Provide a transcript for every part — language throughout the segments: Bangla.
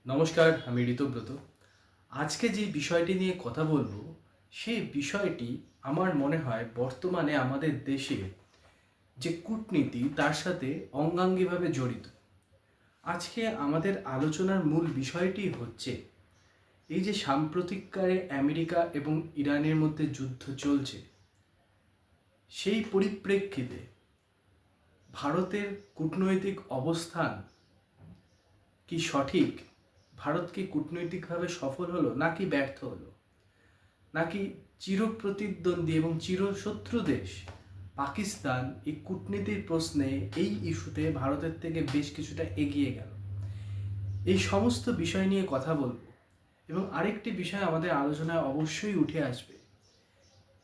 নমস্কার, আমি ঋতব্রত। আজকে যে বিষয়টি নিয়ে কথা বলবো, সেই বিষয়টি আমার মনে হয় বর্তমানে আমাদের দেশে যে কূটনীতি তার সাথে অঙ্গাঙ্গিভাবে জড়িত। আজকে আমাদের আলোচনার মূল বিষয়টি হচ্ছে এই যে সাম্প্রতিককালে আমেরিকা এবং ইরানের মধ্যে যুদ্ধ চলছে, সেই পরিপ্রেক্ষিতে ভারতের কূটনৈতিক অবস্থান কি সঠিক? ভারত কি কূটনৈতিকভাবে সফল হলো নাকি ব্যর্থ হলো? নাকি চিরপ্রতিদ্বন্দ্বী এবং চিরশত্রু দেশ পাকিস্তান এই কূটনীতির প্রশ্নে, এই ইস্যুতে ভারতের থেকে বেশ কিছুটা এগিয়ে গেল? এই সমস্ত বিষয় নিয়ে কথা বলবো। এবং আরেকটি বিষয় আমাদের আলোচনায় অবশ্যই উঠে আসবে,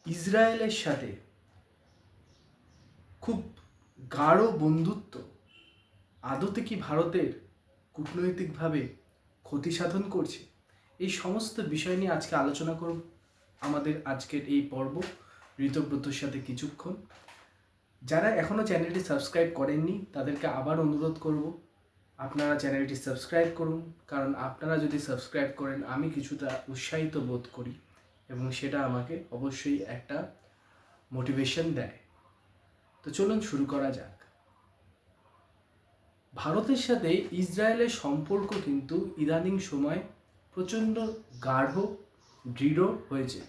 ইসরায়েলের সাথে খুব গাঢ় বন্ধুত্ব আদতে কি ভারতের কূটনৈতিকভাবে ক্ষতি সাধন করছে? এই সমস্ত বিষয় নিয়ে আজকে আলোচনা করব আমাদের আজকের এই পর্ব ঋতব্রতর সাথে কিছুক্ষণ। যারা এখনও চ্যানেলটি সাবস্ক্রাইব করেননি তাদেরকে আবার অনুরোধ করব, আপনারা চ্যানেলটি সাবস্ক্রাইব করুন, কারণ আপনারা যদি সাবস্ক্রাইব করেন আমি কিছুটা উৎসাহিত বোধ করি এবং সেটা আমাকে অবশ্যই একটা মোটিভেশন দেয়। তো চলুন শুরু করা যাক। ভারতের সাথে ইসরায়েলের সম্পর্ক কিন্তু ইদানিং সময় প্রচণ্ড গাঢ়, দৃঢ় হয়েছে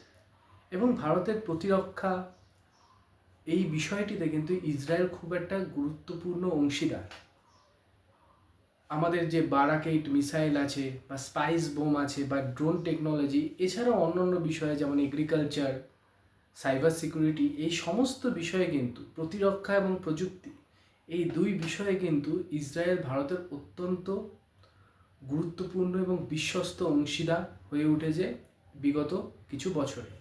এবং ভারতের প্রতিরক্ষা এই বিষয়টিতে কিন্তু ইসরায়েল খুব একটা গুরুত্বপূর্ণ অংশীদার। আমাদের যে বারাক 8 মিসাইল আছে বা স্পাইস বোম আছে বা ড্রোন টেকনোলজি, এছাড়াও অন্যান্য বিষয়ে যেমন এগ্রিকালচার, সাইবার সিকিউরিটি, এই সমস্ত বিষয়ে কিন্তু প্রতিরক্ষা এবং প্রযুক্তি, এই দুই বিষয়ে কিন্তু ইসরায়েল ভারতের অত্যন্ত গুরুত্বপূর্ণ এবং বিশ্বস্ত অংশীদার হয়ে উঠেছে বিগত কিছু বছরে।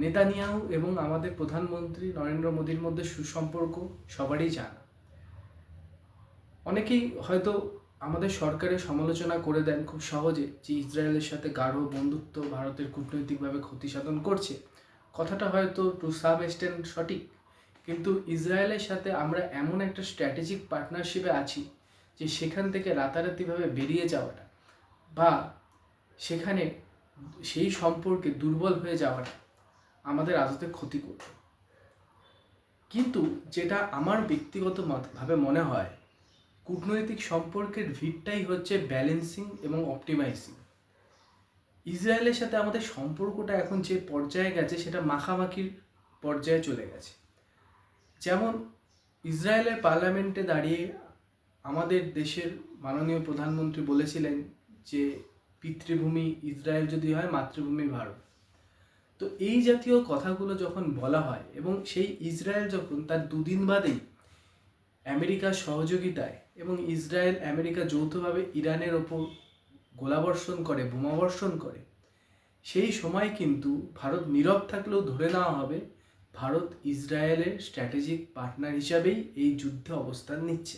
নেতানিয়াহু এবং আমাদের প্রধানমন্ত্রী নরেন্দ্র মোদীর মধ্যে সুসম্পর্ক সবারই জানা। অনেকেই হয়তো আমাদের সরকারের সমালোচনা করে দেন খুব সহজে যে ইসরায়েলের সাথে গাঢ় বন্ধুত্ব ভারতের কূটনৈতিকভাবে ক্ষতি সাধন করছে। কথাটা হয়তো টু সাম এক্সটেন্ট সঠিক, কিন্তু ইসরায়েলের সাথে আমরা এমন একটা স্ট্র্যাটেজিক পার্টনারশিপে আছি যে সেখান থেকে রাতারাতিভাবে বেরিয়ে যাওয়াটা বা সেখানে সেই সম্পর্কে দুর্বল হয়ে যাওয়াটা আমাদের আদতে ক্ষতি করবে। কিন্তু যেটা আমার ব্যক্তিগতভাবে মনে হয়, কূটনৈতিক সম্পর্কের ভিতটাই হচ্ছে ব্যালেন্সিং এবং অপটিমাইজিং। ইসরায়েলের সাথে আমাদের সম্পর্কটা এখন যে পর্যায়ে গেছে সেটা মাখামাখির পর্যায়ে চলে গেছে। যেমন ইসরায়েলের পার্লামেন্টে দাঁড়িয়ে আমাদের দেশের মাননীয় প্রধানমন্ত্রী বলেছিলেন যে পিতৃভূমি ইসরায়েল যদি হয়, মাতৃভূমি ভারত। তো এই জাতীয় কথাগুলো যখন বলা হয় এবং সেই ইসরায়েল যখন তার দুদিন বাদেই আমেরিকার সহযোগিতায় এবং ইসরায়েল আমেরিকা যৌথভাবে ইরানের ওপর গোলাবর্ষণ করে, বোমাবর্ষণ করে, সেই সময় কিন্তু ভারত নীরব থাকলেও ধরে নেওয়া হবে ভারত ইসরায়েলের স্ট্র্যাটেজিক পার্টনার হিসাবেই এই যুদ্ধে অবস্থান নিচ্ছে।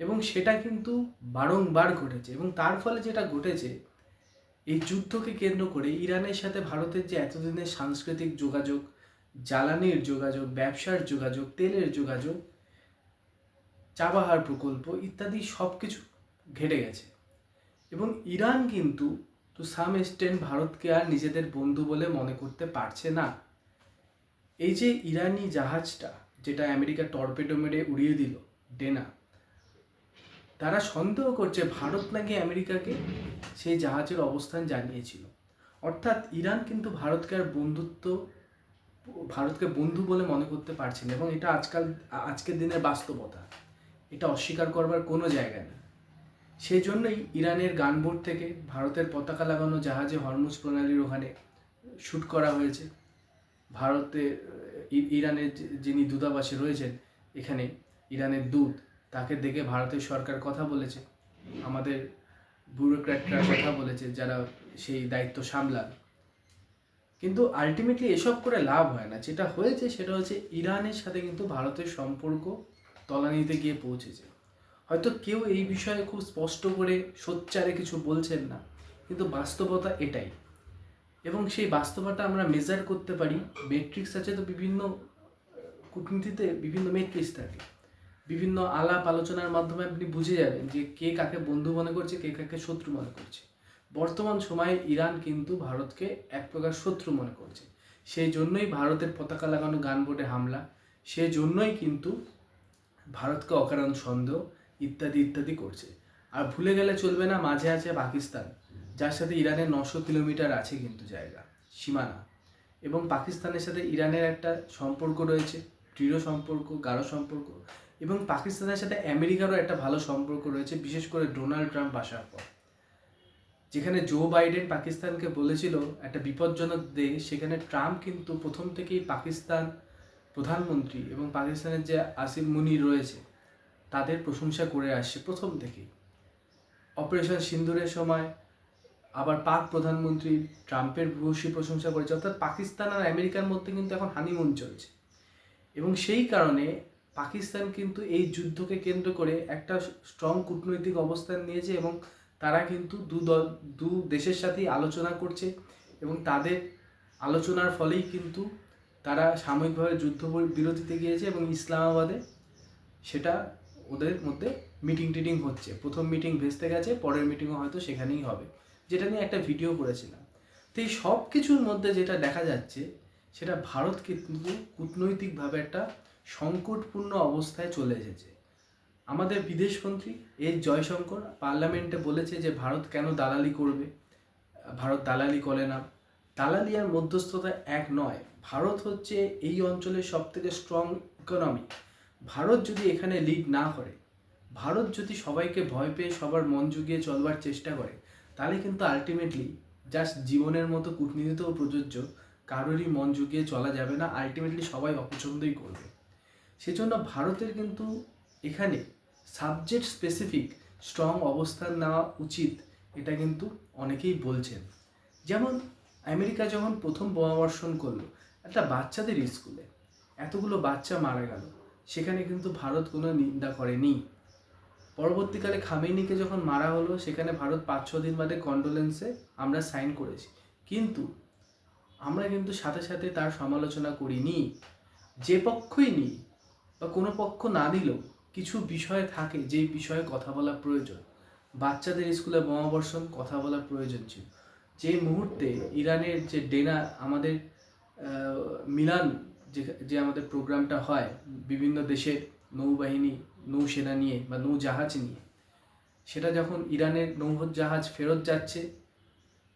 এবং সেটা কিন্তু বারংবার ঘটেছে এবং তার ফলে যেটা ঘটেছে, এই যুদ্ধকে কেন্দ্র করে ইরানের সাথে ভারতের যে এতদিনের সাংস্কৃতিক যোগাযোগ, জ্বালানির যোগাযোগ, ব্যবসার যোগাযোগ, তেলের যোগাযোগ, চাবাহার প্রকল্প ইত্যাদি সব কিছু ঘেটে গেছে। এবং ইরান কিন্তু টু সাম এক্সটেন্ট ভারতকে আর নিজেদের বন্ধু বলে মনে করতে পারছে না। এই যে ইরানি জাহাজটা যেটা আমেরিকা টর্পেডো মেরে উড়িয়ে দিল, ডেনা, তারা সন্দেহ করছে ভারত নাকি আমেরিকাকে সেই জাহাজের অবস্থান জানিয়েছিল। অর্থাৎ ইরান কিন্তু ভারতকে বন্ধু বলে মনে করতে পারছে না এবং এটা আজকের দিনের বাস্তবতা, এটা অস্বীকার করবার কোনো জায়গা নেই। সেই জন্যই ইরানের গানবোট থেকে ভারতের পতাকা লাগানো জাহাজে হরমুজ প্রণালীর ওখানে শ্যুট করা হয়েছে। ভারতে ইরানের যিনি দূতাবাসে রয়েছেন এখানে, ইরানের দূত, তাকে দেখে ভারতের সরকার কথা বলেছে, আমাদের ব্যুরোক্র্যাটরা কথা বলেছে যারা সেই দায়িত্ব সামলান। কিন্তু আলটিমেটলি এসব করে লাভ হয় না। যেটা হয়েছে সেটা হচ্ছে ইরানের সাথে কিন্তু ভারতের সম্পর্ক তলানিতে গিয়ে পৌঁছেছে। হয়তো কেউ এই বিষয়ে খুব স্পষ্ট করে সোচ্চারে কিছু বলছেন না, কিন্তু বাস্তবতা এটাই। এবং সেই বাস্তবতা আমরা মেজার করতে পারি, মেট্রিক্স আছে তো, বিভিন্ন কূটনীতিতে বিভিন্ন মেট্রিক্স থাকে। বিভিন্ন আলাপ আলোচনার মাধ্যমে আপনি বুঝে যাবেন যে কে কাকে বন্ধু মনে করছে, কে কাকে শত্রু মনে করছে। বর্তমান সময়ে ইরান কিন্তু ভারতকে এক প্রকার শত্রু মনে করছে। সেই জন্যই ভারতের পতাকা লাগানো গানবোটে হামলা, সেই জন্যই কিন্তু ভারতকে অকারণ সন্দেহ ইত্যাদি ইত্যাদি করছে। আর ভুলে গেলে চলবে না, মাঝে আছে পাকিস্তান, যার সাথে ইরানের 900 কিলোমিটার আছে কিন্তু জায়গা, সীমানা। এবং পাকিস্তানের সাথে ইরানের একটা সম্পর্ক রয়েছে, দৃঢ় সম্পর্ক, গাঢ় সম্পর্ক। এবং পাকিস্তানের সাথে আমেরিকারও একটা ভালো সম্পর্ক রয়েছে, বিশেষ করে ডোনাল্ড ট্রাম্প আসার পর। যেখানে জো বাইডেন পাকিস্তানকে বলেছিল একটা বিপজ্জনক দেশ, সেখানে ট্রাম্প কিন্তু প্রথম থেকেই পাকিস্তান প্রধানমন্ত্রী এবং পাকিস্তানের যে আসিম মুনির রয়েছে তাদের প্রশংসা করে আসছে প্রথম থেকেই। অপারেশন সিন্দুরের সময় আবার পাক প্রধানমন্ত্রী ট্রাম্পের ভূয়সী প্রশংসা করেছে। অর্থাৎ পাকিস্তান আর আমেরিকার মধ্যে কিন্তু এখন হানিমুন চলছে। এবং সেই কারণে পাকিস্তান কিন্তু এই যুদ্ধকে কেন্দ্র করে একটা স্ট্রং কূটনৈতিক অবস্থান নিয়েছে এবং তারা কিন্তু দু দেশের সাথেই আলোচনা করছে এবং তাদের আলোচনার ফলেই কিন্তু তারা সাময়িকভাবে যুদ্ধ বিরতিতে গিয়েছে এবং ইসলামাবাদে সেটা ওদের মধ্যে মিটিং টিটিং হচ্ছে। প্রথম মিটিং ভেস্তে গেছে, পরের মিটিংও হয়তো সেখানেই হবে, যেটা নিয়ে একটা ভিডিও করেছিলাম। তো এই সব কিছুর মধ্যে যেটা দেখা যাচ্ছে সেটা ভারত কিন্তু কূটনৈতিকভাবে একটা সংকটপূর্ণ অবস্থায় চলে এসেছে। আমাদের বিদেশমন্ত্রী এস জয়শঙ্কর পার্লামেন্টে বলেছে যে ভারত কেন দালালি করবে, ভারত দালালি করে না। দালালি আর মধ্যস্থতা এক নয়। ভারত হচ্ছে এই অঞ্চলের সবথেকে স্ট্রং ইকোনমি। ভারত যদি এখানে লিড না করে, ভারত যদি সবাইকে ভয় পেয়ে সবার মন জুগিয়ে চলবার চেষ্টা করে, তাহলে কিন্তু আলটিমেটলি জাস্ট জীবনের মতো কূটনীতিতেও প্রযোজ্য, কারোরই মন জুগিয়ে চলা যাবে না, আলটিমেটলি সবাই অপছন্দই করবে। সেজন্য ভারতের কিন্তু এখানে সাবজেক্ট স্পেসিফিক স্ট্রং অবস্থান নেওয়া উচিত, এটা কিন্তু অনেকেই বলছেন। যেমন আমেরিকা যখন প্রথম বোমাবর্ষণ করলো একটা বাচ্চাদের স্কুলে, এতগুলো বাচ্চা মারা গেল, সেখানে কিন্তু ভারত কোনো নিন্দা করেনি। পরবর্তীকালে খামেনিকে যখন মারা হলো, সেখানে ভারত 5-6 দিন বাদে কন্ডোলেন্সে আমরা সাইন করেছি, কিন্তু আমরা কিন্তু সাথে সাথে তার সমালোচনা করিনি। যে পক্ষই নিই বা কোনো পক্ষ না দিলেও কিছু বিষয় থাকে যেই বিষয়ে কথা বলা প্রয়োজন। বাচ্চাদের স্কুলে বোমাবর্ষণ, কথা বলা প্রয়োজন ছিল। যে মুহূর্তে ইরানের যে ডেনা আমাদের মিলান যে আমাদের প্রোগ্রামটা হয় বিভিন্ন দেশের নৌবাহিনী, নৌসেনা নিয়ে বা নৌজাহাজ নিয়ে, সেটা যখন ইরানের নৌজাহাজ ফেরত যাচ্ছে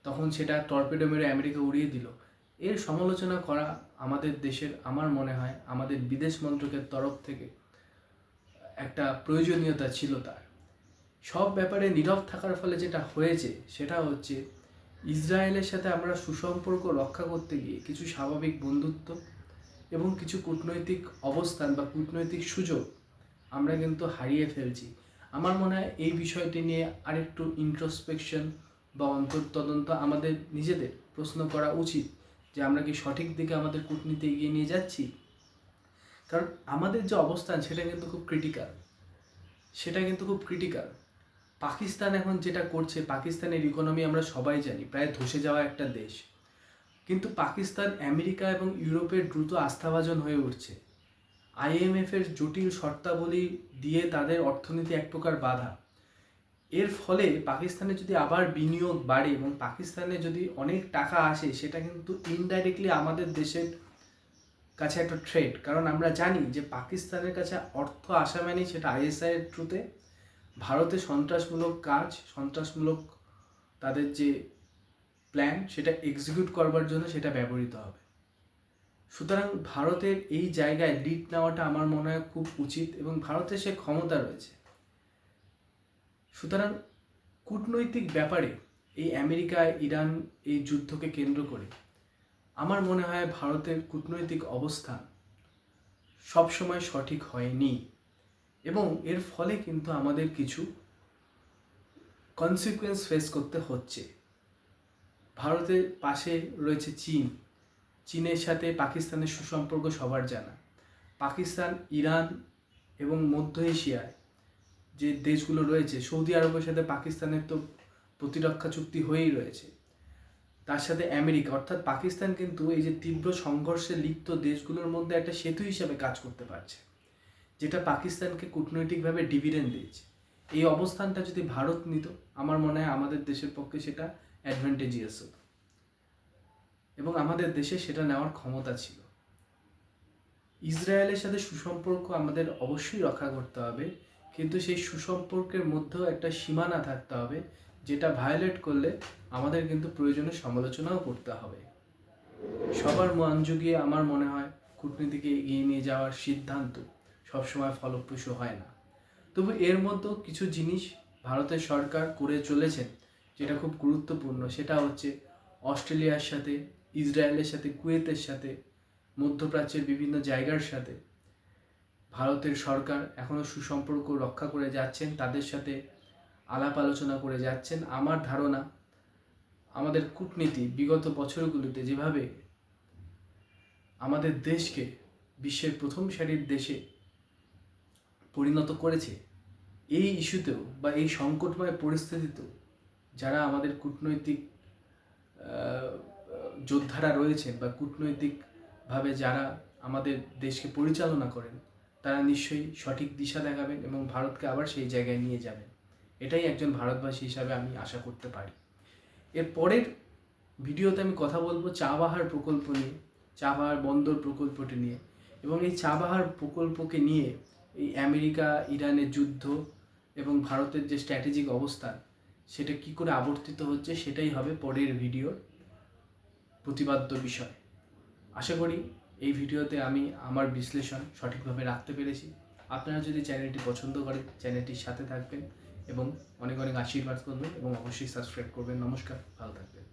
তখন সেটা টর্পেডো মেরে আমেরিকা উড়িয়ে দিল। এর সমালোচনা করা আমাদের দেশের, আমার মনে হয় আমাদের বিদেশ মন্ত্রকের তরফ থেকে একটা প্রয়োজনীয়তা ছিল। তার সব ব্যাপারে নীরব থাকার ফলে যেটা হয়েছে সেটা হচ্ছে ইসরায়েলের সাথে আমরা সুসম্পর্ক রক্ষা করতে গিয়ে কিছু স্বাভাবিক বন্ধুত্ব এবং কিছু কূটনৈতিক অবস্থান বা কূটনৈতিক সুযোগ আমরা কিন্তু হারিয়ে ফেলছি। আমার মনে হয় এই বিষয়টি নিয়ে আরেকটু ইন্ট্রোস্পেকশন বা অন্তর্তদন্ত আমাদের নিজেদের প্রশ্ন করা উচিত যে আমরা কি সঠিক দিকে আমাদের কূটনীতি এগিয়ে নিয়ে যাচ্ছি। কারণ আমাদের যে অবস্থান সেটা কিন্তু খুব ক্রিটিক্যাল। পাকিস্তান এখন যেটা করছে, পাকিস্তানের ইকোনমি আমরা সবাই জানি প্রায় ধসে যাওয়া একটা দেশ, কিন্তু পাকিস্তান আমেরিকা এবং ইউরোপের দ্রুত আস্থাভাজন হয়ে উঠছে। IMF-এর জটিল শর্তাবলী দিয়ে তাদের অর্থনীতি এক প্রকার বাধা। এর ফলে পাকিস্তানে যদি আবার বিনিয়োগ বাড়ে এবং পাকিস্তানে যদি অনেক টাকা আসে, সেটা কিন্তু ইনডাইরেক্টলি আমাদের দেশের কাছে একটা থ্রেট। কারণ আমরা জানি যে পাকিস্তানের কাছে অর্থ আসা মানেই সেটা ISI-এর থ্রুতে ভারতে সন্ত্রাসমূলক কাজ, সন্ত্রাসমূলক তাদের যে প্ল্যান সেটা এক্সিকিউট করবার জন্য সেটা ব্যবহৃত হবে। সুতরাং ভারতের এই জায়গায় লিড নেওয়াটা আমার মনে হয় খুব উচিত এবং ভারতের সে ক্ষমতা রয়েছে। সুতরাং কূটনৈতিক ব্যাপারে এই আমেরিকা ইরান এই যুদ্ধকে কেন্দ্র করে আমার মনে হয় ভারতের কূটনৈতিক অবস্থান সবসময় সঠিক হয়নি এবং এর ফলে কিন্তু আমাদের কিছু কনসিকুয়েন্স ফেস করতে হচ্ছে। ভারতের পাশে রয়েছে চীনের সাথে পাকিস্তানের সুসম্পর্ক সবার জানা। পাকিস্তান, ইরান এবং মধ্য এশিয়ায় যে দেশগুলো রয়েছে, সৌদি আরবের সাথে পাকিস্তানের তো প্রতিরক্ষা চুক্তি হয়েই রয়েছে, তার সাথে আমেরিকা। অর্থাৎ পাকিস্তান কিন্তু এই যে তীব্র সংঘর্ষে লিপ্ত দেশগুলোর মধ্যে একটা সেতু হিসেবে কাজ করতে পারছে, যেটা পাকিস্তানকে কূটনৈতিকভাবে ডিভিডেন্ড দিয়েছে। এই অবস্থানটা যদি ভারত নিত, আমার মনে হয় আমাদের দেশের পক্ষে সেটা অ্যাডভান্টেজিয়াস হতো এবং আমাদের দেশে সেটা নেওয়ার ক্ষমতা ছিল। ইসরায়েলের সাথে সুসম্পর্ক আমাদের অবশ্যই রক্ষা করতে হবে, কিন্তু সেই সুসম্পর্কের মধ্যেও একটা সীমানা থাকতে হবে, যেটা ভায়োলেট করলে আমাদের কিন্তু প্রয়োজনে সমালোচনাও করতে হবে। সবার মন জুগিয়ে আমার মনে হয় কূটনীতিকে এগিয়ে নিয়ে যাওয়ার সিদ্ধান্ত সবসময় ফলপ্রসূ হয় না। তবু এর মধ্যেও কিছু জিনিস ভারতের সরকার করে চলেছেন যেটা খুব গুরুত্বপূর্ণ। সেটা হচ্ছে অস্ট্রেলিয়ার সাথে, ইসরায়েলের সাথে, কুয়েতের সাথে, মধ্যপ্রাচ্যের বিভিন্ন জায়গার সাথে ভারতের সরকার এখনও সুসম্পর্ক রক্ষা করে যাচ্ছেন, তাদের সাথে আলাপ আলোচনা করে যাচ্ছেন। আমার ধারণা আমাদের কূটনীতি বিগত বছরগুলোতে যেভাবে আমাদের দেশকে বিশ্বের প্রথম সারির দেশে পরিণত করেছে, এই ইস্যুতেও বা এই সংকটময় পরিস্থিতিতেও যারা আমাদের কূটনৈতিক যোদ্ধারা রয়েছেন বা কূটনৈতিকভাবে যারা আমাদের দেশকে পরিচালনা করেন, তারা নিশ্চয়ই সঠিক দিশা দেখাবেন এবং ভারতকে আবার সেই জায়গায় নিয়ে যাবেন। এটাই একজন ভারতবাসী হিসাবে আমি আশা করতে পারি। এর পরের ভিডিওতে আমি কথা বলবো চাবাহার প্রকল্প নিয়ে, চাবাহার বন্দর প্রকল্পটি নিয়ে, এবং এই চাবাহার প্রকল্পকে নিয়ে এই আমেরিকা ইরানের যুদ্ধ এবং ভারতের যে স্ট্র্যাটেজিক অবস্থান সেটা কি করে আবর্তিত হচ্ছে সেটাই হবে পরের ভিডিওর প্রতিপাদ্য বিষয়। আশা করি এই ভিডিওতে আমি আমার বিশ্লেষণ সঠিকভাবে রাখতে পেরেছি। আপনারা যদি চ্যানেলটি পছন্দ করেন, চ্যানেলটির সাথে থাকবেন এবং অনেক অনেক আশীর্বাদ করবেন এবং অবশ্যই সাবস্ক্রাইব করবেন। নমস্কার, ভালো থাকবেন।